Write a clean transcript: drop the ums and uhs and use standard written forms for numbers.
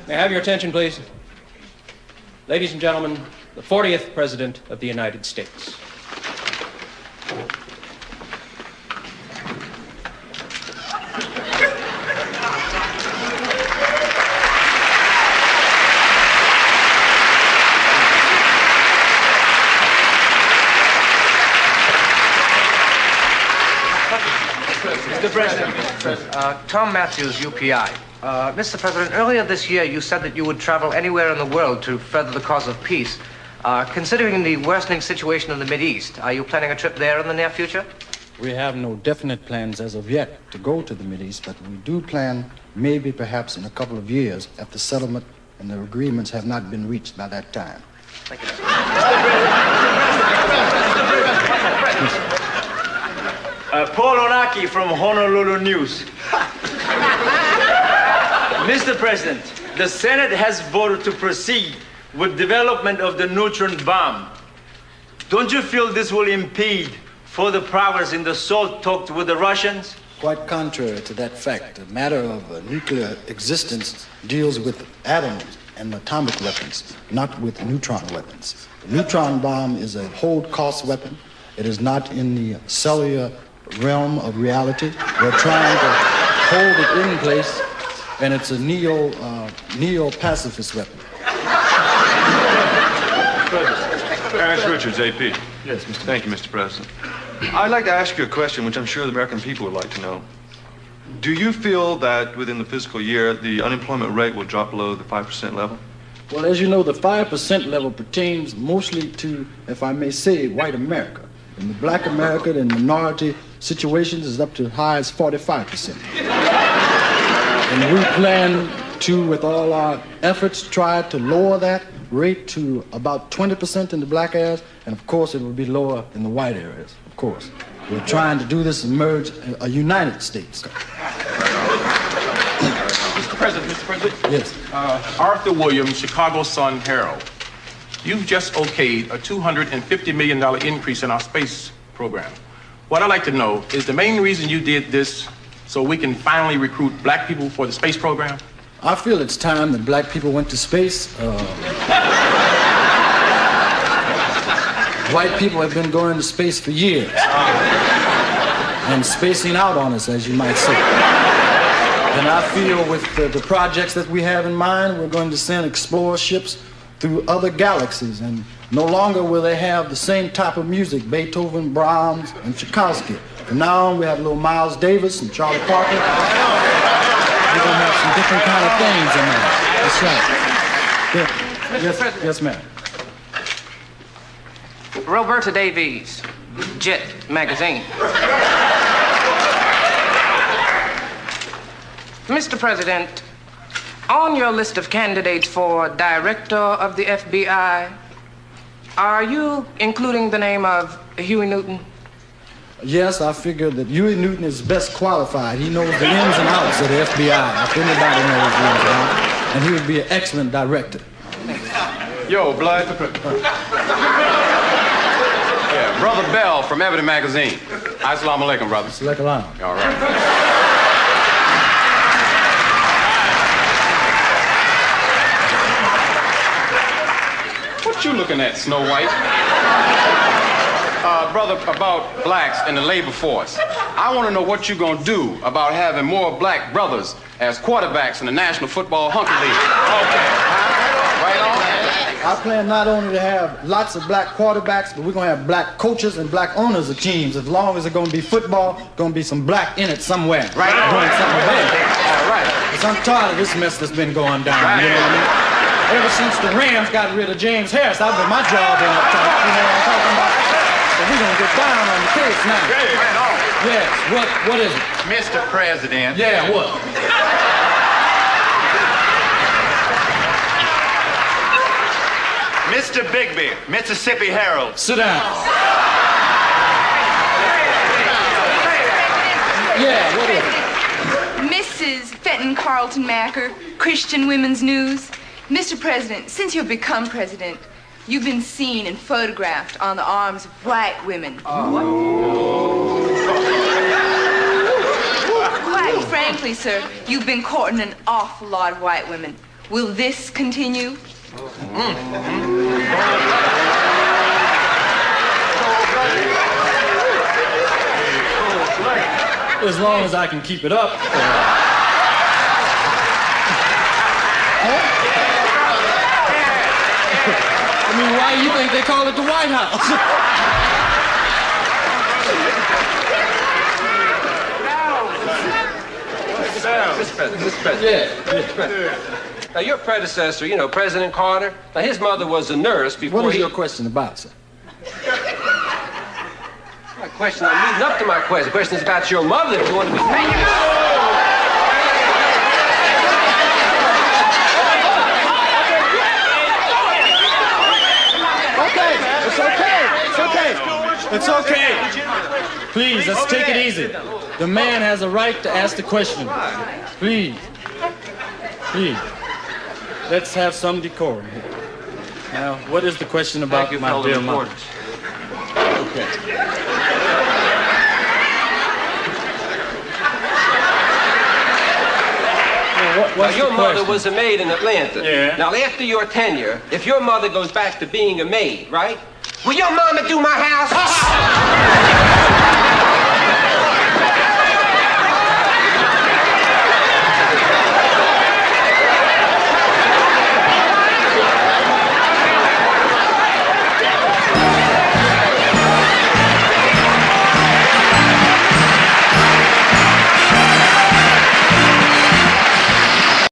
May I have your attention, please? Ladies and gentlemen, the 40th President of the United States. Mr. President, Tom Matthews, UPI. Mr. President, earlier this year you said that you would travel anywhere in the world to further the cause of peace. Considering the worsening situation in the Mideast, are you planning a trip there in the near future? We have no definite plans as of yet to go to the Mideast, but we do plan maybe perhaps in a couple of years if the settlement and the agreements have not been reached by that time. Thank you. Paul Onaki from Honolulu News. Mr. President, the Senate has voted to proceed with development of the neutron bomb. Don't you feel this will impede further progress in the SALT talks with the Russians? Quite contrary to that fact, the matter of nuclear existence deals with atoms and atomic weapons, not with neutron weapons. The neutron bomb is a hold-cost weapon. It is not in the cellular realm of reality. We're trying to hold it in place, and it's a neo-pacifist weapon. Ernest Richards, AP. Yes, Mr. Thank you, Mr. President. I'd like to ask you a question which I'm sure the American people would like to know. Do you feel that within the fiscal year, the unemployment rate will drop below the 5% level? Well, as you know, the 5% level pertains mostly to, if I may say, white America. In the black America, the minority situations is up to as high as 45%. And we plan to, with all our efforts, try to lower that rate to about 20% in the black areas, and of course it will be lower in the white areas, of course. We're trying to do this and merge a United States. Mr. President. Yes. Arthur Williams, Chicago Sun-Herald. You've just okayed a $250 million increase in our space program. What I'd like to know is the main reason you did this so we can finally recruit black people for the space program? I feel it's time that black people went to space. White people have been going to space for years and spacing out on us, as you might say. And I feel with the projects that we have in mind, we're going to send explorer ships through other galaxies, and no longer will they have the same type of music, Beethoven, Brahms, and Tchaikovsky. From now on, we have little Miles Davis and Charlie Parker. We're going to have some different kind of things in there. That's right. Yes, ma'am. Roberta Davies, Jet Magazine. Mr. President, on your list of candidates for director of the FBI, are you including the name of Huey Newton? Yes, I figure that Huey Newton is best qualified. He knows the ins and outs of the FBI, if anybody knows the ins and outs, and he would be an excellent director. Yo, Blood. Yeah, Brother Bell from Ebony Magazine. Assalamu alaikum, brother. Assalamu alaikum. All right. What you looking at, Snow White? Brother, about blacks in the labor force. I want to know what you're going to do about having more black brothers as quarterbacks in the National Football Hunter League. Okay. Right on. I plan not only to have lots of black quarterbacks, but we're going to have black coaches and black owners of teams. As long as it's going to be football, going to be some black in it somewhere. Right on. Doing something about it. All right. Because I'm tired of this mess that's been going down. Right. You know what I mean? Ever since the Rams got rid of James Harris, I've been my job in up top. You know what I'm talking about? So we're going to get down on the case now. Right on. Yes. What is it? Mr. President. Yeah, what? Mr. Bigby, Mississippi Herald. Sit down. Yeah, what is it? Mrs. Fenton Carlton Macker, Christian Women's News. Mr. President, since you've become president, you've been seen and photographed on the arms of white women. Frankly, sir, you've been courting an awful lot of white women. Will this continue? As long as I can keep it up. I mean, why do you think they call it the White House? Mr. President. Now, your predecessor, you know, President Carter, now his mother was a nurse before What is your question about, sir? My question, I'm leading up to my question. The question is about your mother, if you want to be... It's okay. Please, let's take it easy. The man has a right to ask the question. Please. Please. Let's have some decorum here. Now, what is the question about my dear mother? Okay. Now, your mother was a maid in Atlanta. Yeah. Now, after your tenure, if your mother goes back to being a maid, right? Will your mama do my house?